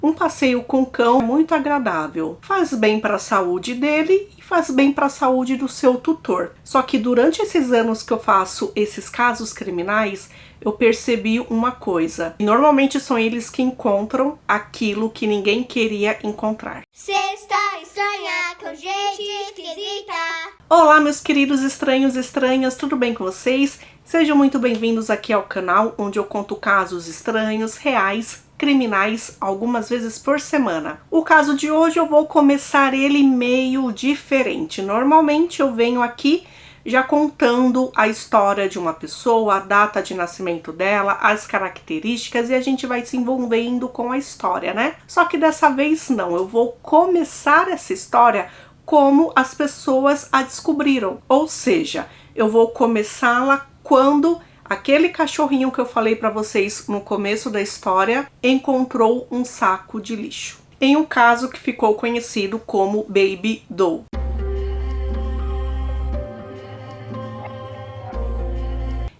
Um passeio com cão é muito agradável, faz bem para a saúde dele e faz bem para a saúde do seu tutor. Só que durante esses anos que eu faço esses casos criminais, eu percebi uma coisa. Normalmente são eles que encontram aquilo que ninguém queria encontrar. Sexta estranha com gente esquisita. Olá, meus queridos estranhos e estranhas, tudo bem com vocês? Sejam muito bem-vindos aqui ao canal, onde eu conto casos estranhos, reais, criminais, algumas vezes por semana. O caso de hoje eu vou começar ele meio diferente. Normalmente eu venho aqui já contando a história de uma pessoa, a data de nascimento dela, as características, e a gente vai se envolvendo com a história, né? Só que dessa vez não, eu vou começar essa história como as pessoas a descobriram. Ou seja, eu vou começá-la quando aquele cachorrinho que eu falei para vocês no começo da história encontrou um saco de lixo, em um caso que ficou conhecido como Baby Doe.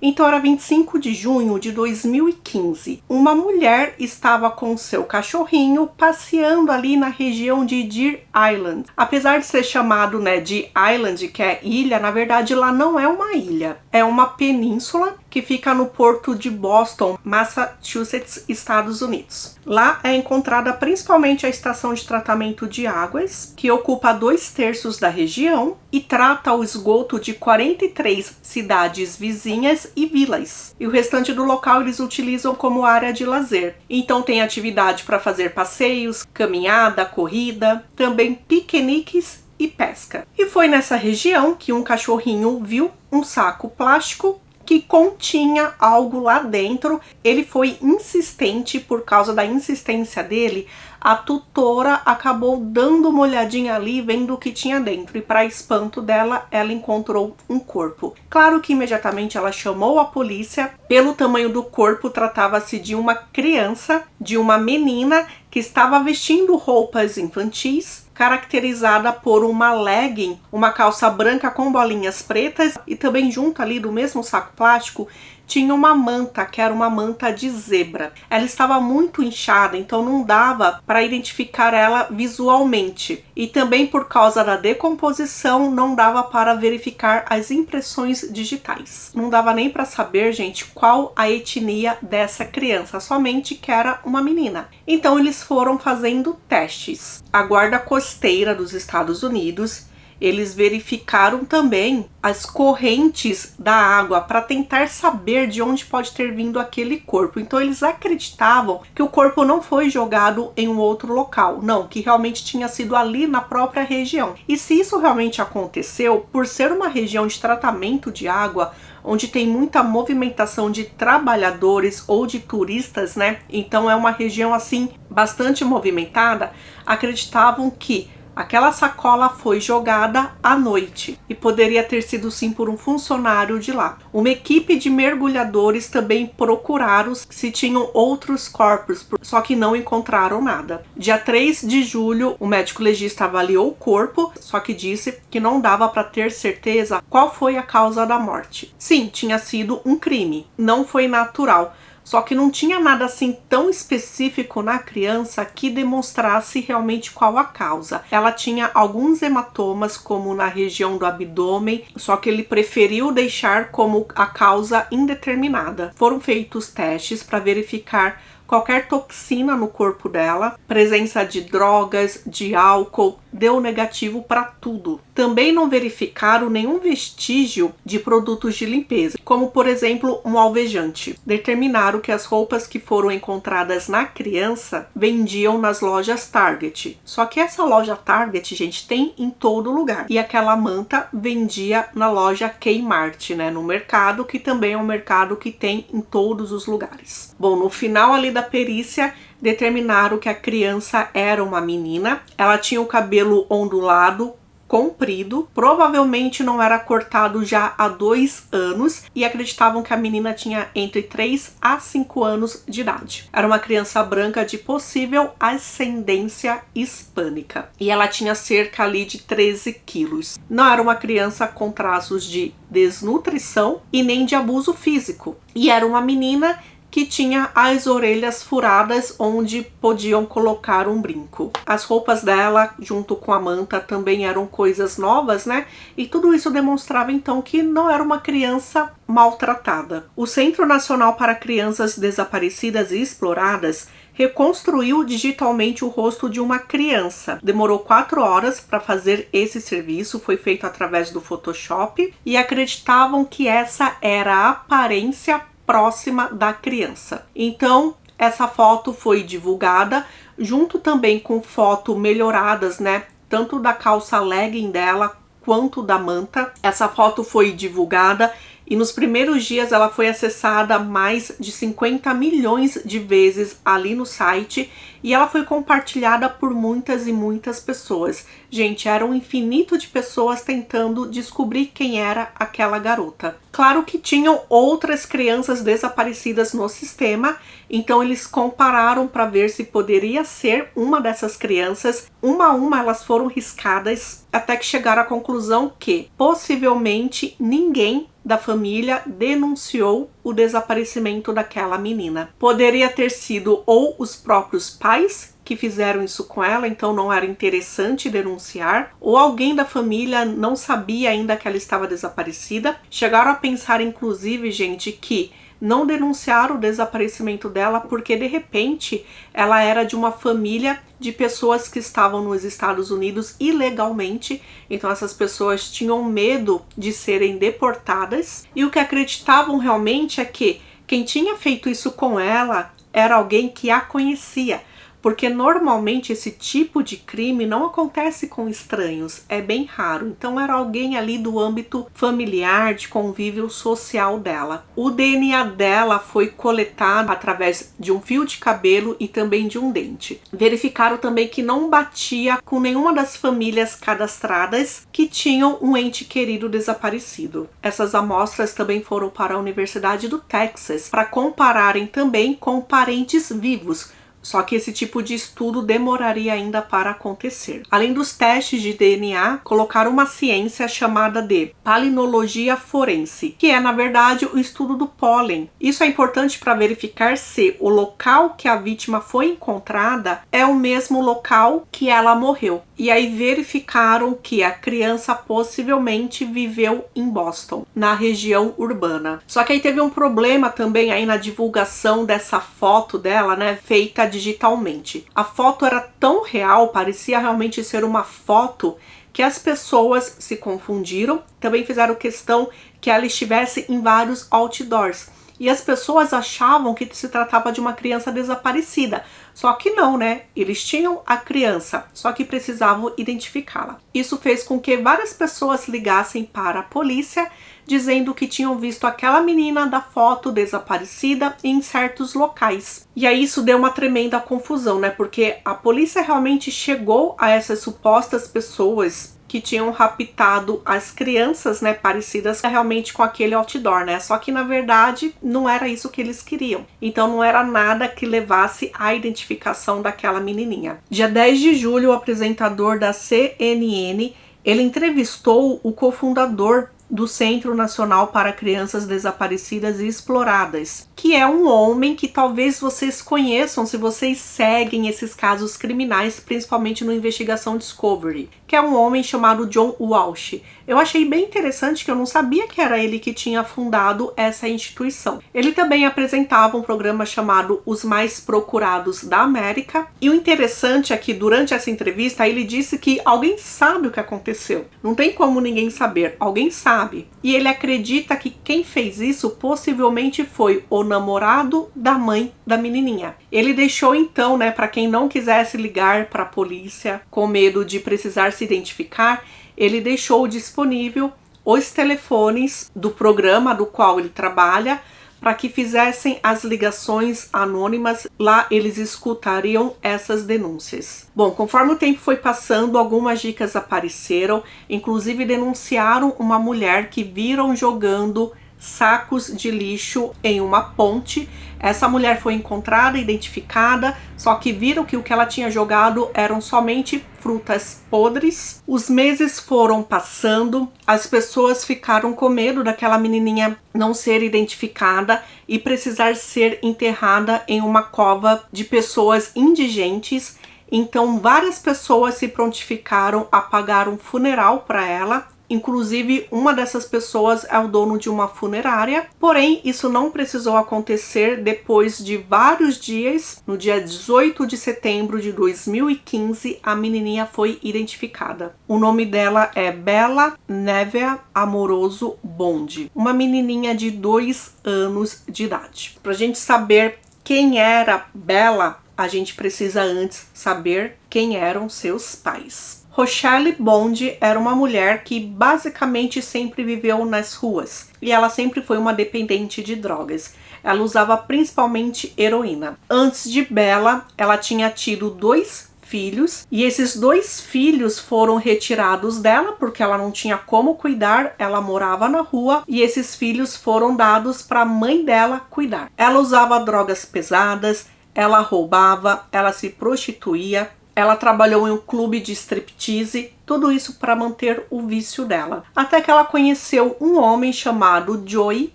Então era 25 de junho de 2015. Uma mulher estava com seu cachorrinho passeando ali na região de Deer Island. Apesar de ser chamado, de Island, que é ilha, na verdade lá não é uma ilha. É uma península que fica no porto de Boston, Massachusetts, Estados Unidos. Lá é encontrada principalmente a estação de tratamento de águas, que ocupa 2/3 da região e trata o esgoto de 43 cidades vizinhas e vilas. E o restante do local eles utilizam como área de lazer. Então tem atividade para fazer passeios, caminhada, corrida, também piqueniques e pesca. E foi nessa região que um cachorrinho viu um saco plástico que continha algo lá dentro. Ele foi insistente, por causa da insistência dele, a tutora acabou dando uma olhadinha ali, vendo o que tinha dentro, e para espanto dela, ela encontrou um corpo. Claro que imediatamente ela chamou a polícia. Pelo tamanho do corpo, tratava-se de uma criança, de uma menina que estava vestindo roupas infantis, caracterizada por uma legging, uma calça branca com bolinhas pretas, e também junto ali do mesmo saco plástico tinha uma manta, que era uma manta de zebra. Ela estava muito inchada, então não dava para identificar ela visualmente. E também por causa da decomposição, não dava para verificar as impressões digitais. Não dava nem para saber, gente, qual a etnia dessa criança, somente que era uma menina. Então eles foram fazendo testes. A guarda costeira dos Estados Unidos, eles verificaram também as correntes da água para tentar saber de onde pode ter vindo aquele corpo. Então eles acreditavam que o corpo não foi jogado em um outro local, não, que realmente tinha sido ali na própria região. E se isso realmente aconteceu, por ser uma região de tratamento de água, onde tem muita movimentação de trabalhadores ou de turistas, então é uma região assim bastante movimentada, acreditavam que aquela sacola foi jogada à noite e poderia ter sido sim por um funcionário de lá. Uma equipe de mergulhadores também procuraram se tinham outros corpos, só que não encontraram nada. Dia 3 de julho, o médico legista avaliou o corpo, só que disse que não dava para ter certeza qual foi a causa da morte. Sim, tinha sido um crime, não foi natural. Só que não tinha nada assim tão específico na criança que demonstrasse realmente qual a causa. Ela tinha alguns hematomas, como na região do abdômen, só que ele preferiu deixar como a causa indeterminada. Foram feitos testes para verificar qualquer toxina no corpo dela, presença de drogas, de álcool, deu negativo para tudo. Também não verificaram nenhum vestígio de produtos de limpeza, como por exemplo um alvejante. Determinaram que as roupas que foram encontradas na criança vendiam nas lojas Target. Só que essa loja Target, gente, tem em todo lugar. E aquela manta vendia na loja Kmart, no mercado, que também é um mercado que tem em todos os lugares. Bom, no final ali da perícia, determinaram que a criança era uma menina. Ela tinha o cabelo ondulado, comprido, provavelmente não era cortado já há 2 anos, e acreditavam que a menina tinha entre 3 a 5 anos de idade. Era uma criança branca de possível ascendência hispânica e ela tinha cerca ali de 13 quilos. Não era uma criança com traços de desnutrição e nem de abuso físico, e era uma menina que tinha as orelhas furadas onde podiam colocar um brinco. As roupas dela, junto com a manta, também eram coisas novas, né? E tudo isso demonstrava então que não era uma criança maltratada. O Centro Nacional para Crianças Desaparecidas e Exploradas reconstruiu digitalmente o rosto de uma criança. Demorou 4 horas para fazer esse serviço, foi feito através do Photoshop e acreditavam que essa era a aparência próxima da criança. Então, essa foto foi divulgada, junto também com fotos melhoradas, né? Tanto da calça legging dela quanto da manta. Essa foto foi divulgada e nos primeiros dias ela foi acessada mais de 50 milhões de vezes ali no site e ela foi compartilhada por muitas e muitas pessoas. Gente, era um infinito de pessoas tentando descobrir quem era aquela garota. Claro que tinham outras crianças desaparecidas no sistema, então eles compararam para ver se poderia ser uma dessas crianças. Uma a uma elas foram riscadas até que chegaram à conclusão que possivelmente ninguém da família denunciou o desaparecimento daquela menina. Poderia ter sido ou os próprios pais que fizeram isso com ela, então não era interessante denunciar, ou alguém da família não sabia ainda que ela estava desaparecida. Chegaram a pensar, inclusive, gente, que não denunciaram o desaparecimento dela porque de repente ela era de uma família de pessoas que estavam nos Estados Unidos ilegalmente, então essas pessoas tinham medo de serem deportadas e o que acreditavam realmente é que quem tinha feito isso com ela era alguém que a conhecia. Porque normalmente esse tipo de crime não acontece com estranhos, é bem raro. Então era alguém ali do âmbito familiar, de convívio social dela. O DNA dela foi coletado através de um fio de cabelo e também de um dente. Verificaram também que não batia com nenhuma das famílias cadastradas que tinham um ente querido desaparecido. Essas amostras também foram para a Universidade do Texas para compararem também com parentes vivos. Só que esse tipo de estudo demoraria ainda para acontecer. Além dos testes de DNA, colocaram uma ciência chamada de palinologia forense, que é, na verdade, o estudo do pólen. Isso é importante para verificar se o local que a vítima foi encontrada é o mesmo local que ela morreu. E aí verificaram que a criança possivelmente viveu em Boston, na região urbana. Só que aí teve um problema também aí na divulgação dessa foto dela, né, feita digitalmente. A foto era tão real, parecia realmente ser uma foto, que as pessoas se confundiram. Também fizeram questão que ela estivesse em vários outdoors. E as pessoas achavam que se tratava de uma criança desaparecida. Só que não, né? Eles tinham a criança, só que precisavam identificá-la. Isso fez com que várias pessoas ligassem para a polícia, dizendo que tinham visto aquela menina da foto desaparecida em certos locais. E aí isso deu uma tremenda confusão, né? Porque a polícia realmente chegou a essas supostas pessoas que tinham raptado as crianças, né, parecidas realmente com aquele outdoor, né? Só que na verdade não era isso que eles queriam. Então não era nada que levasse à identificação daquela menininha. Dia 10 de julho, o apresentador da CNN, ele entrevistou o cofundador do Centro Nacional para Crianças Desaparecidas e Exploradas, que é um homem que talvez vocês conheçam se vocês seguem esses casos criminais, principalmente no Investigação Discovery, que é um homem chamado John Walsh. Eu achei bem interessante que eu não sabia que era ele que tinha fundado essa instituição. Ele também apresentava um programa chamado Os Mais Procurados da América, e o interessante é que durante essa entrevista ele disse que alguém sabe o que aconteceu. Não tem como ninguém saber, alguém sabe. E ele acredita que quem fez isso possivelmente foi o namorado da mãe da menininha. Ele deixou então, né, para quem não quisesse ligar para a polícia com medo de precisar se identificar, ele deixou disponível os telefones do programa do qual ele trabalha para que fizessem as ligações anônimas. Lá eles escutariam essas denúncias. Bom, conforme o tempo foi passando, algumas dicas apareceram, inclusive denunciaram uma mulher que viram jogando sacos de lixo em uma ponte. Essa mulher foi encontrada, identificada, só que viram que o que ela tinha jogado eram somente frutas podres. Os meses foram passando, as pessoas ficaram com medo daquela menininha não ser identificada e precisar ser enterrada em uma cova de pessoas indigentes. Então várias pessoas se prontificaram a pagar um funeral para ela. Inclusive, uma dessas pessoas é o dono de uma funerária. Porém, isso não precisou acontecer. Depois de vários dias, no dia 18 de setembro de 2015, a menininha foi identificada. O nome dela é Bella Nevea Amoroso Bond, uma menininha de 2 anos de idade. Para a gente saber quem era Bella, a gente precisa antes saber quem eram seus pais. Rochelle Bond era uma mulher que basicamente sempre viveu nas ruas e ela sempre foi uma dependente de drogas. Ela usava principalmente heroína. Antes de Bella, ela tinha tido 2 filhos e esses 2 filhos foram retirados dela porque ela não tinha como cuidar, ela morava na rua e esses filhos foram dados para a mãe dela cuidar. Ela usava drogas pesadas, ela roubava, ela se prostituía. Ela trabalhou em um clube de striptease, tudo isso para manter o vício dela. Até que ela conheceu um homem chamado Joey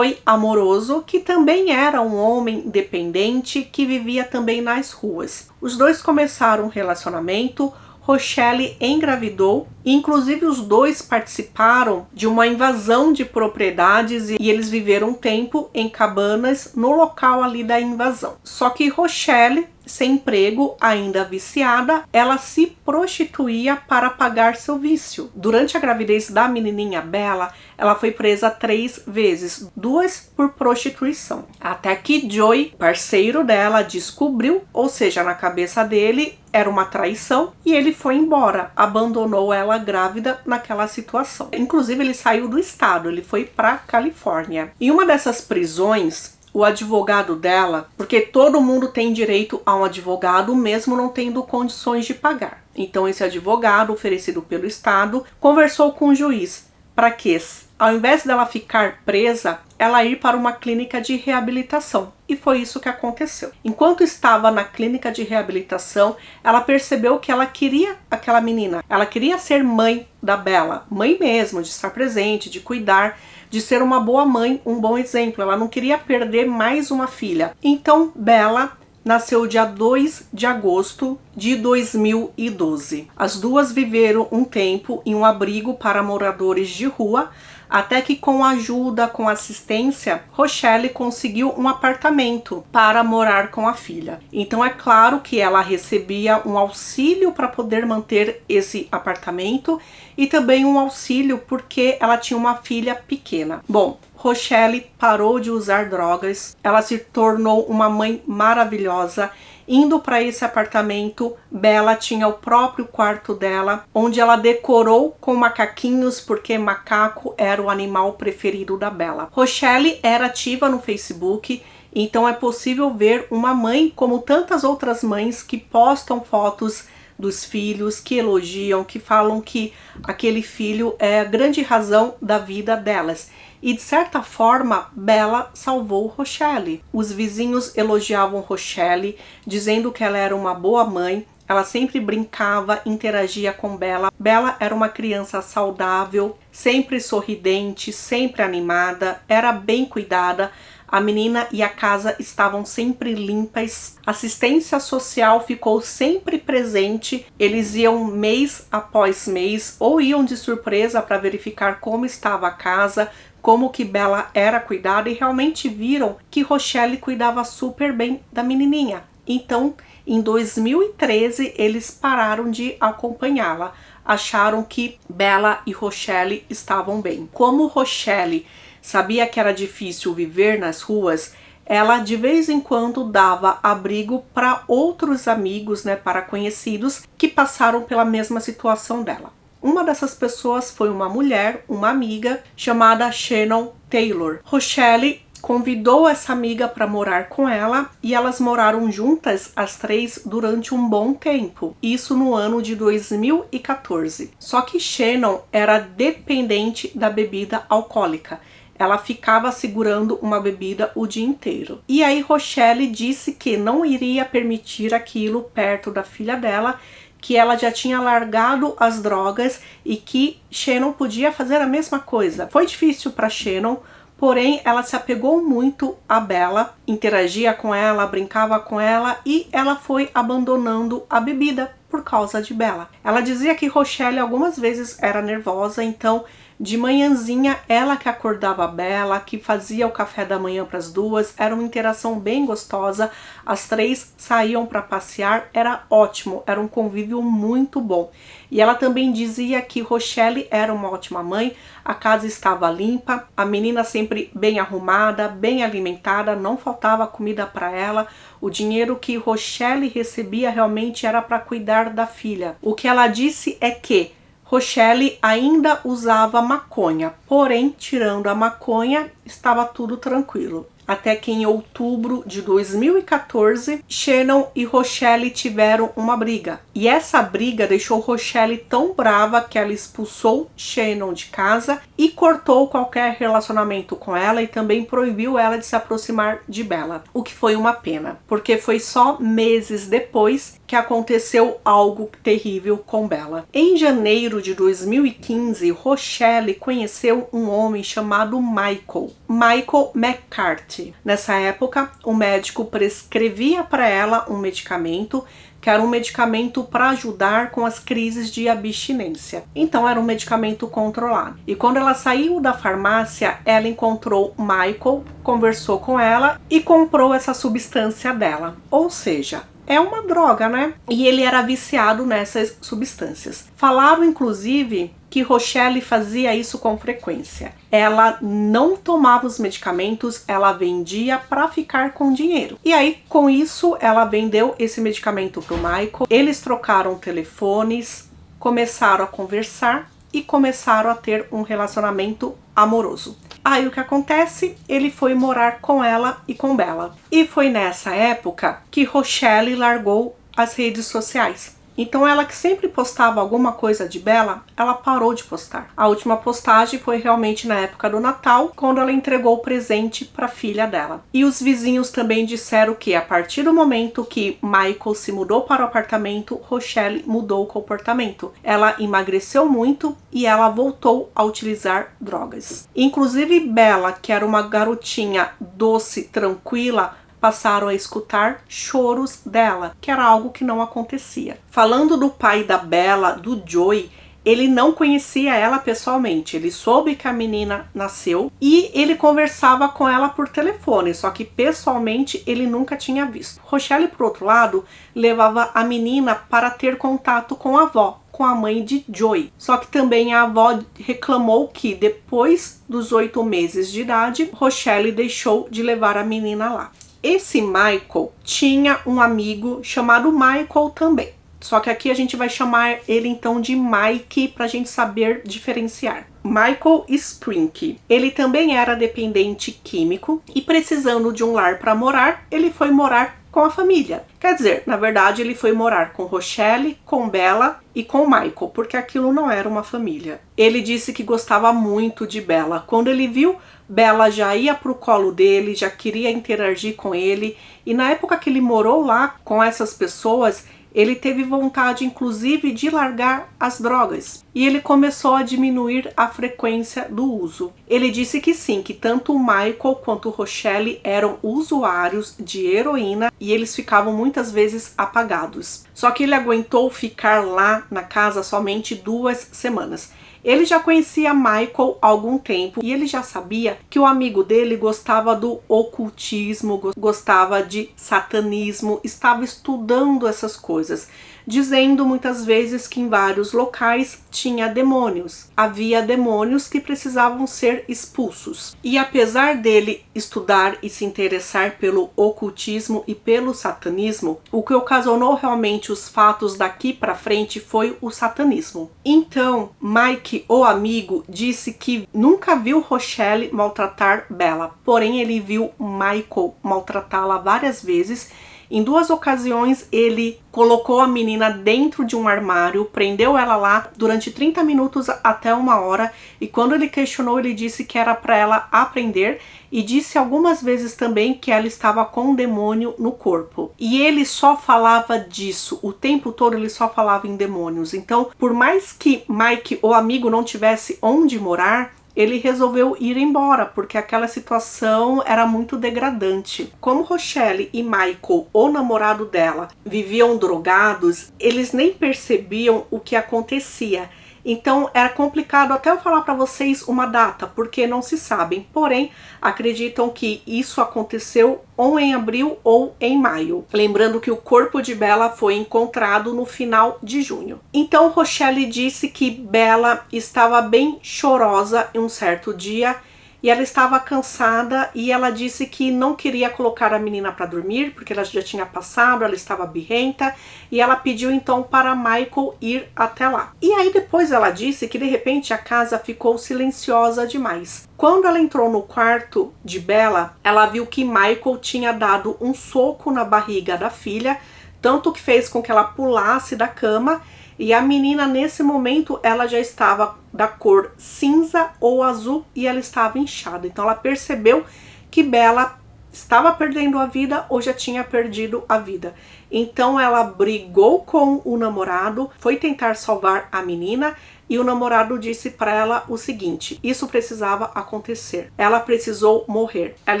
Amoroso, que também era um homem independente que vivia também nas ruas. Os dois começaram um relacionamento. Rochelle engravidou, e inclusive os dois participaram de uma invasão de propriedades e eles viveram um tempo em cabanas no local ali da invasão. Só que Rochelle, sem emprego, ainda viciada, ela se prostituía para pagar seu vício. Durante a gravidez da menininha Bella, ela foi presa 3 vezes, 2 por prostituição. Até que Joey, parceiro dela, descobriu, ou seja, na cabeça dele era uma traição, e ele foi embora, abandonou ela grávida naquela situação. Inclusive ele saiu do estado, ele foi para Califórnia. Em uma dessas prisões, o advogado dela, porque todo mundo tem direito a um advogado, mesmo não tendo condições de pagar. Então esse advogado, oferecido pelo estado, conversou com o juiz para que, ao invés dela ficar presa, ela ir para uma clínica de reabilitação. E foi isso que aconteceu. Enquanto estava na clínica de reabilitação, ela percebeu que ela queria aquela menina. Ela queria ser mãe da Bella, mãe mesmo, de estar presente, de cuidar, de ser uma boa mãe, um bom exemplo. Ela não queria perder mais uma filha. Então, Bella nasceu dia 2 de agosto de 2012. As duas viveram um tempo em um abrigo para moradores de rua, até que com ajuda, com assistência, Rochelle conseguiu um apartamento para morar com a filha. Então é claro que ela recebia um auxílio para poder manter esse apartamento e também um auxílio porque ela tinha uma filha pequena. Bom, Rochelle parou de usar drogas, ela se tornou uma mãe maravilhosa. Indo para esse apartamento, Bella tinha o próprio quarto dela, onde ela decorou com macaquinhos, porque macaco era o animal preferido da Bella. Rochelle era ativa no Facebook, então é possível ver uma mãe como tantas outras mães que postam fotos dos filhos, que elogiam, que falam que aquele filho é a grande razão da vida delas. E de certa forma, Bella salvou Rochelle. Os vizinhos elogiavam Rochelle, dizendo que ela era uma boa mãe. Ela sempre brincava, interagia com Bella. Bella era uma criança saudável, sempre sorridente, sempre animada, era bem cuidada. A menina e a casa estavam sempre limpas. A assistência social ficou sempre presente. Eles iam mês após mês ou iam de surpresa para verificar como estava a casa, como que Bella era cuidada, e realmente viram que Rochelle cuidava super bem da menininha. Então, em 2013, eles pararam de acompanhá-la. Acharam que Bella e Rochelle estavam bem. Como Rochelle sabia que era difícil viver nas ruas, ela de vez em quando dava abrigo para outros amigos, para conhecidos que passaram pela mesma situação dela. Uma dessas pessoas foi uma mulher, uma amiga, chamada Shannon Taylor. Rochelle convidou essa amiga para morar com ela e elas moraram juntas, as 3, durante um bom tempo. Isso no ano de 2014. Só que Shannon era dependente da bebida alcoólica. ela ficava segurando uma bebida o dia inteiro. E aí Rochelle disse que não iria permitir aquilo perto da filha dela, que ela já tinha largado as drogas e que Shannon podia fazer a mesma coisa. Foi difícil para Shannon, porém ela se apegou muito a Bella, interagia com ela, brincava com ela e ela foi abandonando a bebida por causa de Bella. Ela dizia que Rochelle algumas vezes era nervosa, então de manhãzinha ela que acordava a Bella, que fazia o café da manhã para as duas, era uma interação bem gostosa, as três saíam para passear, era ótimo, era um convívio muito bom. E ela também dizia que Rochelle era uma ótima mãe, a casa estava limpa, a menina sempre bem arrumada, bem alimentada, não faltava comida para ela, o dinheiro que Rochelle recebia realmente era para cuidar da filha. O que ela disse é que Rochelle ainda usava maconha, porém, tirando a maconha, estava tudo tranquilo. Até que em outubro de 2014, Shannon e Rochelle tiveram uma briga. E essa briga deixou Rochelle tão brava que ela expulsou Shannon de casa e cortou qualquer relacionamento com ela e também proibiu ela de se aproximar de Bella. O que foi uma pena, porque foi só meses depois que aconteceu algo terrível com Bella. Em janeiro de 2015, Rochelle conheceu um homem chamado Michael McCarthy. Nessa época, o médico prescrevia para ela um medicamento que era um medicamento para ajudar com as crises de abstinência. Então era um medicamento controlado. E quando ela saiu da farmácia, ela encontrou Michael, conversou com ela e comprou essa substância dela. Ou seja, é uma droga, né? E ele era viciado nessas substâncias. Falaram, inclusive, que Rochelle fazia isso com frequência. Ela não tomava os medicamentos, ela vendia para ficar com dinheiro. E aí, com isso, ela vendeu esse medicamento para o Michael. Eles trocaram telefones, começaram a conversar e começaram a ter um relacionamento amoroso. Aí o que acontece? Ele foi morar com ela e com Bella. E foi nessa época que Rochelle largou as redes sociais. Então ela que sempre postava alguma coisa de Bella, ela parou de postar. A última postagem foi realmente na época do Natal, quando ela entregou o presente para a filha dela. E os vizinhos também disseram que a partir do momento que Michael se mudou para o apartamento, Rochelle mudou o comportamento. Ela emagreceu muito e ela voltou a utilizar drogas. Inclusive Bella, que era uma garotinha doce, tranquila, passaram a escutar choros dela, que era algo que não acontecia. Falando do pai da Bella, do Joey, ele não conhecia ela pessoalmente, ele soube que a menina nasceu e ele conversava com ela por telefone, só que pessoalmente ele nunca tinha visto. Rochelle, por outro lado, levava a menina para ter contato com a avó, com a mãe de Joey. Só que também a avó reclamou que depois dos 8 meses de idade, Rochelle deixou de levar a menina lá. Esse Michael tinha um amigo chamado Michael também. Só que aqui a gente vai chamar ele então de Mike para a gente saber diferenciar. Michael Sprink. Ele também era dependente químico e precisando de um lar para morar, ele foi morar com a família. Quer dizer, na verdade ele foi morar com Rochelle, com Bella e com Michael, porque aquilo não era uma família. Ele disse que gostava muito de Bella. Quando ele viu, Bella já ia pro colo dele, já queria interagir com ele. E na época que ele morou lá com essas pessoas, ele teve vontade, inclusive, de largar as drogas. E ele começou a diminuir a frequência do uso. Ele disse que sim, que tanto o Michael quanto o Rochelle eram usuários de heroína e eles ficavam muitas vezes apagados. Só que ele aguentou ficar lá na casa somente 2 semanas. Ele já conhecia Michael há algum tempo e ele já sabia que o amigo dele gostava do ocultismo, gostava de satanismo, estava estudando essas coisas, dizendo muitas vezes que em vários locais tinha demônios. Havia demônios que precisavam ser expulsos. E apesar dele estudar e se interessar pelo ocultismo e pelo satanismo, o que ocasionou realmente os fatos daqui para frente foi o satanismo. Então, Mike, o amigo, disse que nunca viu Rochelle maltratar Bella, porém ele viu Michael maltratá-la várias vezes. Em 2 ocasiões, ele colocou a menina dentro de um armário, prendeu ela lá durante 30 minutos até 1 hora, e quando ele questionou, ele disse que era para ela aprender, e disse algumas vezes também que ela estava com um demônio no corpo. E ele só falava disso, o tempo todo ele só falava em demônios. Então, por mais que Mike, o amigo, não tivesse onde morar, ele resolveu ir embora, porque aquela situação era muito degradante. Como Rochelle e Michael, o namorado dela, viviam drogados, eles nem percebiam o que acontecia. Então era complicado até eu falar para vocês uma data, porque não se sabem. Porém, acreditam que isso aconteceu ou em abril ou em maio. Lembrando que o corpo de Bella foi encontrado no final de junho. Então Rochelle disse que Bella estava bem chorosa em um certo dia, e ela estava cansada, e ela disse que não queria colocar a menina para dormir, porque ela já tinha passado, ela estava birrenta, e ela pediu então para Michael ir até lá. E aí depois ela disse que de repente a casa ficou silenciosa demais. Quando ela entrou no quarto de Bella, ela viu que Michael tinha dado um soco na barriga da filha, tanto que fez com que ela pulasse da cama, e a menina nesse momento ela já estava da cor cinza ou azul e ela estava inchada. Então ela percebeu que Bella estava perdendo a vida ou já tinha perdido a vida. Então ela brigou com o namorado, foi tentar salvar a menina, e o namorado disse para ela o seguinte: isso precisava acontecer. Ela precisou morrer. Ela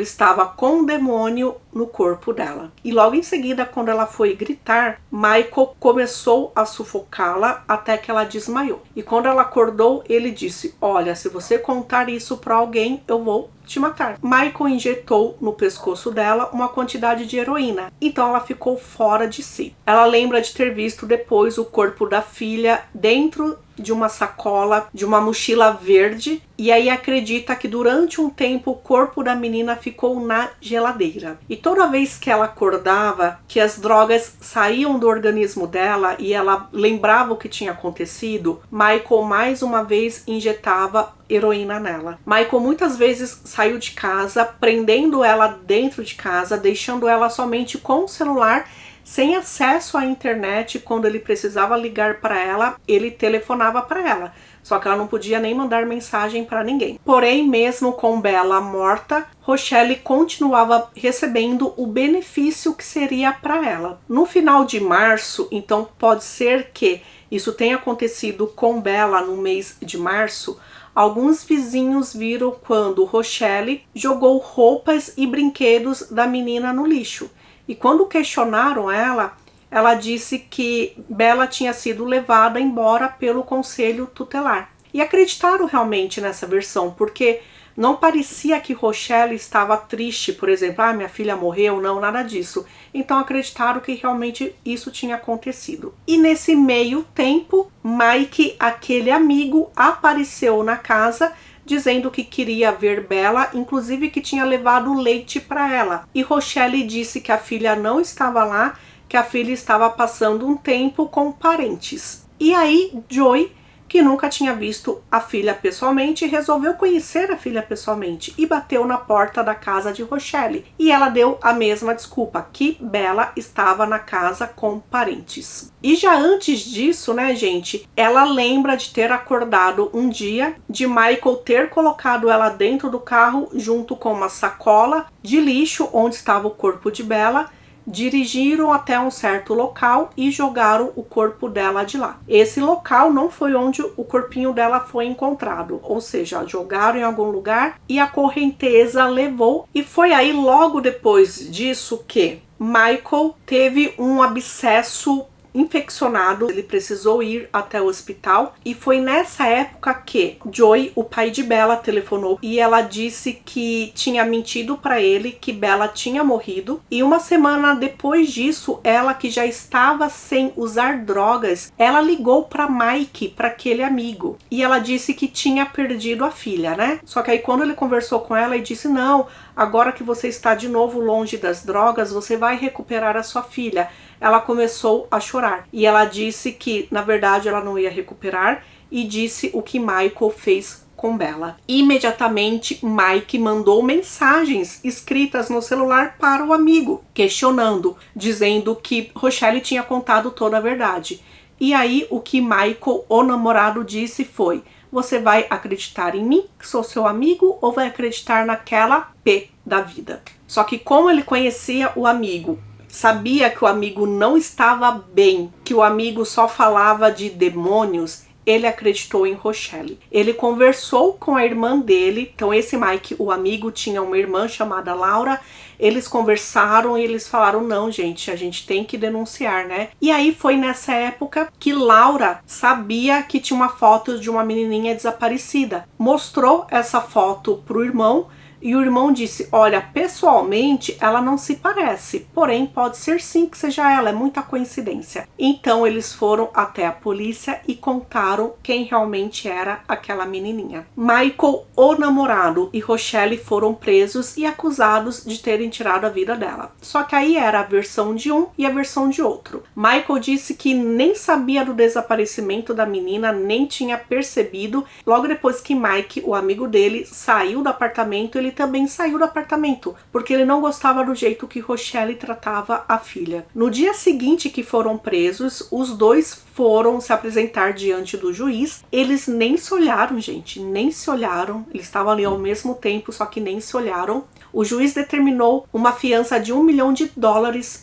estava com um demônio no corpo dela. E logo em seguida, quando ela foi gritar, Michael começou a sufocá-la até que ela desmaiou. E quando ela acordou, ele disse: olha, se você contar isso para alguém, eu vou te matar. Michael injetou no pescoço dela uma quantidade de heroína. Então ela ficou fora de si. Ela lembra de ter visto depois o corpo da filha dentro de uma sacola, de uma mochila verde, e aí acredita que durante um tempo o corpo da menina ficou na geladeira. E toda vez que ela acordava, que as drogas saíam do organismo dela e ela lembrava o que tinha acontecido, Michael mais uma vez injetava heroína nela. Michael muitas vezes saiu de casa, prendendo ela dentro de casa, deixando ela somente com o celular, sem acesso à internet. Quando ele precisava ligar para ela, ele telefonava para ela. Só que ela não podia nem mandar mensagem para ninguém. Porém, mesmo com Bella morta, Rochelle continuava recebendo o benefício que seria para ela. No final de março, então pode ser que isso tenha acontecido com Bella no mês de março, alguns vizinhos viram quando Rochelle jogou roupas e brinquedos da menina no lixo. E quando questionaram ela disse que Bella tinha sido levada embora pelo conselho tutelar. E acreditaram realmente nessa versão, porque não parecia que Rochelle estava triste, por exemplo, minha filha morreu, não, nada disso. Então acreditaram que realmente isso tinha acontecido. E nesse meio tempo, Mike, aquele amigo, apareceu na casa, dizendo que queria ver Bella, inclusive que tinha levado leite para ela. E Rochelle disse que a filha não estava lá, que a filha estava passando um tempo com parentes. E aí Joey, que nunca tinha visto a filha pessoalmente, resolveu conhecer a filha pessoalmente e bateu na porta da casa de Rochelle. E ela deu a mesma desculpa, que Bella estava na casa com parentes. E já antes disso, né, gente, ela lembra de ter acordado um dia, de Michael ter colocado ela dentro do carro junto com uma sacola de lixo onde estava o corpo de Bella. Dirigiram até um certo local e jogaram o corpo dela de lá. Esse local não foi onde o corpinho dela foi encontrado, ou seja, jogaram em algum lugar e a correnteza levou. E foi aí logo depois disso que Michael teve um abscesso infeccionado, ele precisou ir até o hospital, e foi nessa época que Joey, o pai de Bella, telefonou e ela disse que tinha mentido para ele, que Bella tinha morrido. E uma semana depois disso, ela, que já estava sem usar drogas, ela ligou para Mike, para aquele amigo, e ela disse que tinha perdido a filha, né? Só que aí quando ele conversou com ela, ele disse: não, agora que você está de novo longe das drogas, você vai recuperar a sua filha. Ela começou a chorar e ela disse que na verdade ela não ia recuperar, e disse o que Michael fez com Bella. Imediatamente, Mike mandou mensagens escritas no celular para o amigo, questionando, dizendo que Rochelle tinha contado toda a verdade. E aí, o que Michael, o namorado, disse foi: você vai acreditar em mim, que sou seu amigo, ou vai acreditar naquela P da vida? Só que como ele conhecia o amigo, sabia que o amigo não estava bem, que o amigo só falava de demônios, ele acreditou em Rochelle. Ele conversou com a irmã dele. Então esse Mike, o amigo, tinha uma irmã chamada Laura. Eles conversaram e eles falaram: não, gente, a gente tem que denunciar, né? E aí foi nessa época que Laura sabia que tinha uma foto de uma menininha desaparecida. Mostrou essa foto pro irmão. E o irmão disse: olha, pessoalmente ela não se parece, porém pode ser sim que seja ela, é muita coincidência. Então eles foram até a polícia e contaram quem realmente era aquela menininha. Michael, o namorado, e Rochelle foram presos e acusados de terem tirado a vida dela. Só que aí era a versão de um e a versão de outro. Michael disse que nem sabia do desaparecimento da menina, nem tinha percebido. Logo depois que Mike, o amigo dele, saiu do apartamento, ele também saiu do apartamento, porque ele não gostava do jeito que Rochelle tratava a filha. No dia seguinte que foram presos, os dois foram se apresentar diante do juiz. Eles nem se olharam, gente, nem se olharam. Eles estavam ali ao mesmo tempo, só que nem se olharam. O juiz determinou uma fiança de $1 milhão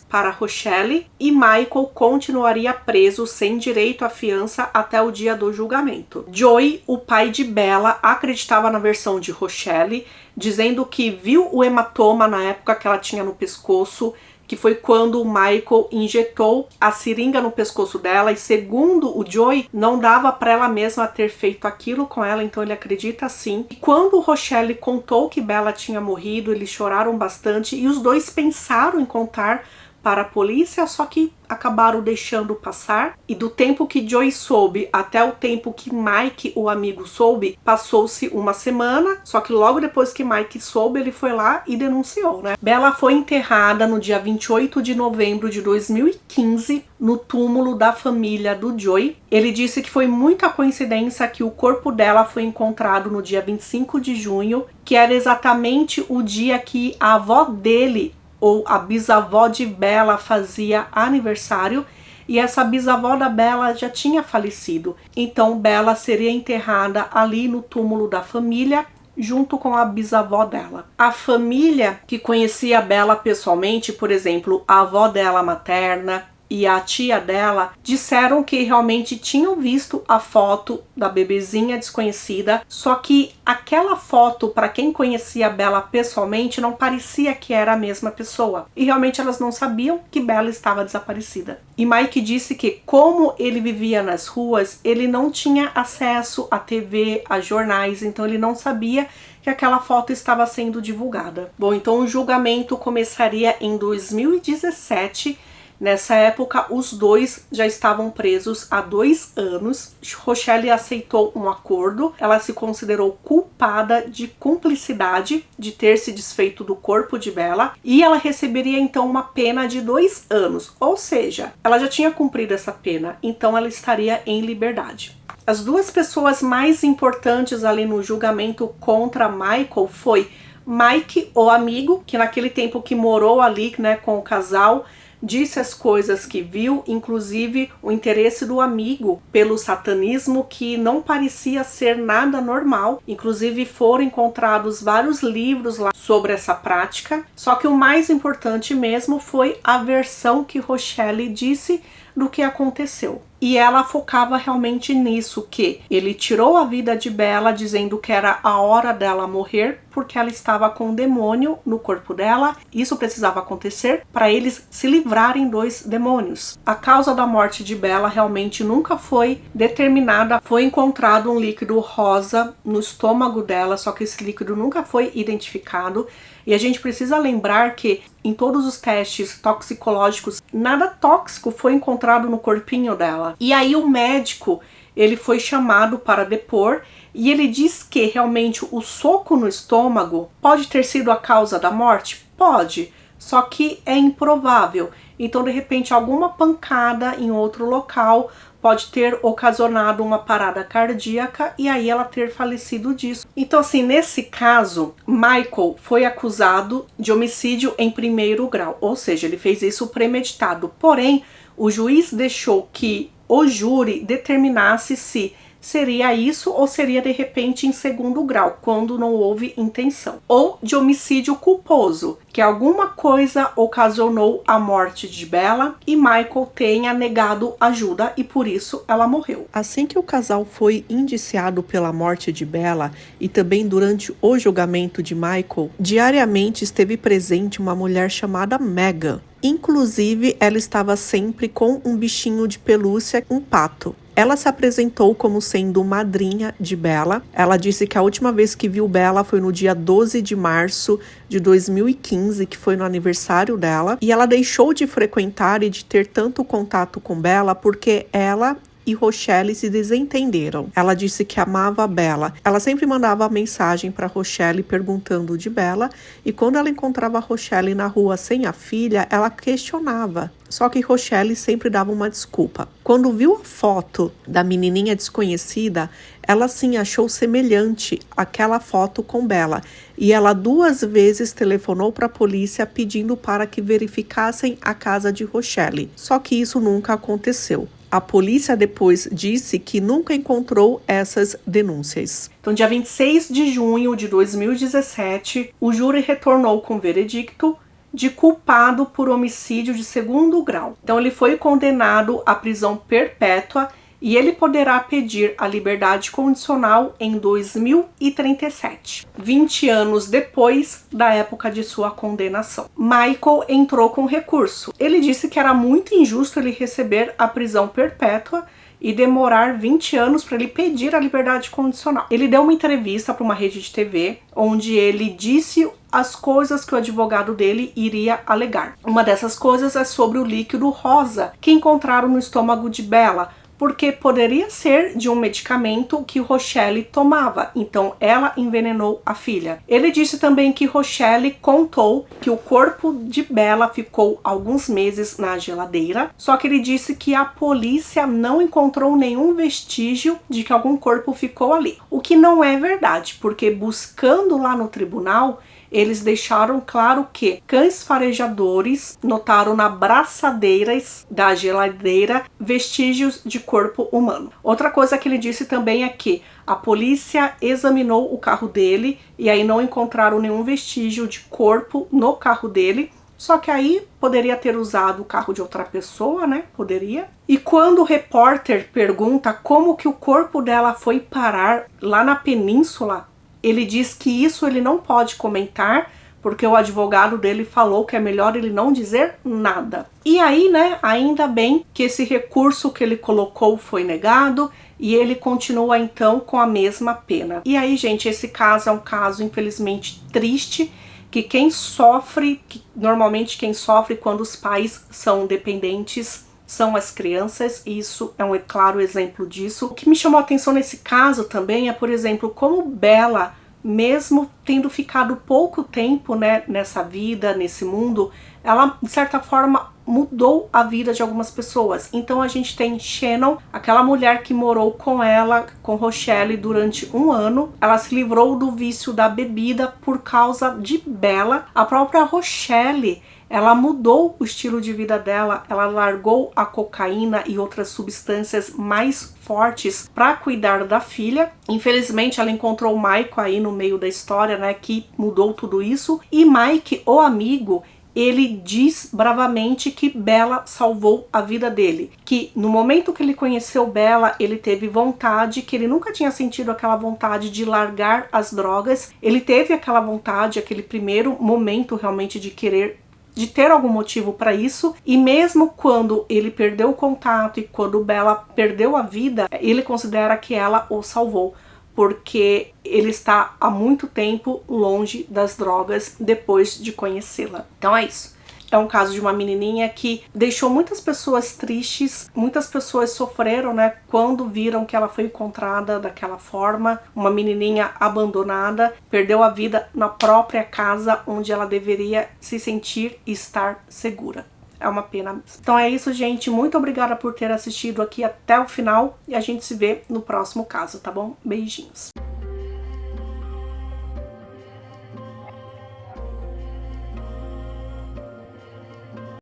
para Rochelle e Michael continuaria preso sem direito à fiança até o dia do julgamento. Joey, o pai de Bella, acreditava na versão de Rochelle, dizendo que viu o hematoma na época que ela tinha no pescoço, que foi quando o Michael injetou a seringa no pescoço dela, e segundo o Joey, não dava para ela mesma ter feito aquilo com ela, então ele acredita sim. E quando Rochelle contou que Bella tinha morrido, eles choraram bastante e os dois pensaram em contar para a polícia, só que acabaram deixando passar. E do tempo que Joey soube até o tempo que Mike, o amigo, soube, passou-se uma semana. Só que logo depois que Mike soube, ele foi lá e denunciou, né? Bella foi enterrada no dia 28 de novembro de 2015 no túmulo da família do Joey. Ele disse que foi muita coincidência que o corpo dela foi encontrado no dia 25 de junho, que era exatamente o dia que a avó dele, ou a bisavó de Bella, fazia aniversário, e essa bisavó da Bella já tinha falecido. Então Bella seria enterrada ali no túmulo da família, junto com a bisavó dela. A família que conhecia a Bella pessoalmente, por exemplo, a avó dela materna e a tia dela, disseram que realmente tinham visto a foto da bebezinha desconhecida, só que aquela foto, para quem conhecia a Bella pessoalmente, não parecia que era a mesma pessoa. E realmente elas não sabiam que Bella estava desaparecida. E Mike disse que, como ele vivia nas ruas, ele não tinha acesso à TV, a jornais, então ele não sabia que aquela foto estava sendo divulgada. Bom, então o julgamento começaria em 2017. Nessa época, os dois já estavam presos há 2 anos. Rochelle aceitou um acordo. Ela se considerou culpada de cumplicidade de ter se desfeito do corpo de Bella. E ela receberia, então, uma pena de 2 anos. Ou seja, ela já tinha cumprido essa pena, então ela estaria em liberdade. As duas pessoas mais importantes ali no julgamento contra Michael foi Mike, o amigo, que naquele tempo que morou ali, né, com o casal, disse as coisas que viu, inclusive o interesse do amigo pelo satanismo, que não parecia ser nada normal. Inclusive foram encontrados vários livros lá sobre essa prática. Só que o mais importante mesmo foi a versão que Rochelle disse do que aconteceu. E ela focava realmente nisso, que ele tirou a vida de Bella dizendo que era a hora dela morrer, porque ela estava com um demônio no corpo dela. Isso precisava acontecer para eles se livrarem dos demônios. A causa da morte de Bella realmente nunca foi determinada. Foi encontrado um líquido rosa no estômago dela, só que esse líquido nunca foi identificado. E a gente precisa lembrar que em todos os testes toxicológicos, nada tóxico foi encontrado no corpinho dela. E aí o médico, ele foi chamado para depor e ele diz que realmente o soco no estômago pode ter sido a causa da morte? Pode, só que é improvável. Então, de repente, alguma pancada em outro local pode ter ocasionado uma parada cardíaca e aí ela ter falecido disso. Então, assim, nesse caso, Michael foi acusado de homicídio em primeiro grau, ou seja, ele fez isso premeditado. Porém, o juiz deixou que o júri determinasse se seria isso ou seria de repente em segundo grau, quando não houve intenção. Ou de homicídio culposo, que alguma coisa ocasionou a morte de Bella e Michael tenha negado ajuda e por isso ela morreu. Assim que o casal foi indiciado pela morte de Bella e também durante o julgamento de Michael, diariamente esteve presente uma mulher chamada Megan. Inclusive, ela estava sempre com um bichinho de pelúcia, um pato. Ela se apresentou como sendo madrinha de Bella. Ela disse que a última vez que viu Bella foi no dia 12 de março de 2015, que foi no aniversário dela. E ela deixou de frequentar e de ter tanto contato com Bella porque ela e Rochelle se desentenderam. Ela disse que amava Bella. Ela sempre mandava mensagem para Rochelle perguntando de Bella e quando ela encontrava Rochelle na rua sem a filha, ela questionava. Só que Rochelle sempre dava uma desculpa. Quando viu a foto da menininha desconhecida, ela sim achou semelhante àquela foto com Bella e ela 2 vezes telefonou para a polícia pedindo para que verificassem a casa de Rochelle. Só que isso nunca aconteceu. A polícia depois disse que nunca encontrou essas denúncias. Então, dia 26 de junho de 2017, o júri retornou com o veredicto de culpado por homicídio de segundo grau. Então, ele foi condenado à prisão perpétua e ele poderá pedir a liberdade condicional em 2037, 20 anos depois da época de sua condenação. Michael entrou com recurso. Ele disse que era muito injusto ele receber a prisão perpétua e demorar 20 anos para ele pedir a liberdade condicional. Ele deu uma entrevista para uma rede de TV, onde ele disse as coisas que o advogado dele iria alegar. Uma dessas coisas é sobre o líquido rosa que encontraram no estômago de Bella, porque poderia ser de um medicamento que Rochelle tomava, então ela envenenou a filha. Ele disse também que Rochelle contou que o corpo de Bella ficou alguns meses na geladeira, só que ele disse que a polícia não encontrou nenhum vestígio de que algum corpo ficou ali. O que não é verdade, porque buscando lá no tribunal, eles deixaram claro que cães farejadores notaram na braçadeiras da geladeira vestígios de corpo humano. Outra coisa que ele disse também é que a polícia examinou o carro dele e aí não encontraram nenhum vestígio de corpo no carro dele. Só que aí poderia ter usado o carro de outra pessoa, né? Poderia. E quando o repórter pergunta como que o corpo dela foi parar lá na península, ele diz que isso ele não pode comentar, porque o advogado dele falou que é melhor ele não dizer nada. E aí, né, ainda bem que esse recurso que ele colocou foi negado e ele continua então com a mesma pena. E aí, gente, esse caso é um caso infelizmente triste, que quem sofre, normalmente quem sofre quando os pais são dependentes são as crianças, e isso é um claro exemplo disso. O que me chamou a atenção nesse caso também é, por exemplo, como Bella, mesmo tendo ficado pouco tempo, né, nessa vida, nesse mundo, ela, de certa forma, mudou a vida de algumas pessoas. Então a gente tem Shannon, aquela mulher que morou com ela, com Rochelle, durante 1 ano. Ela se livrou do vício da bebida por causa de Bella. A própria Rochelle, ela mudou o estilo de vida dela, ela largou a cocaína e outras substâncias mais fortes para cuidar da filha. Infelizmente, ela encontrou o Michael aí no meio da história, né, que mudou tudo isso. E Mike, o amigo, ele diz bravamente que Bella salvou a vida dele. Que no momento que ele conheceu Bella, ele teve vontade, que ele nunca tinha sentido aquela vontade de largar as drogas. Ele teve aquela vontade, aquele primeiro momento realmente de querer, de ter algum motivo para isso, e mesmo quando ele perdeu o contato e quando Bella perdeu a vida, ele considera que ela o salvou, porque ele está há muito tempo longe das drogas depois de conhecê-la. Então é isso. É um caso de uma menininha que deixou muitas pessoas tristes, muitas pessoas sofreram, né, quando viram que ela foi encontrada daquela forma, uma menininha abandonada, perdeu a vida na própria casa onde ela deveria se sentir e estar segura. É uma pena mesmo. Então é isso, gente. Muito obrigada por ter assistido aqui até o final e a gente se vê no próximo caso, tá bom? Beijinhos.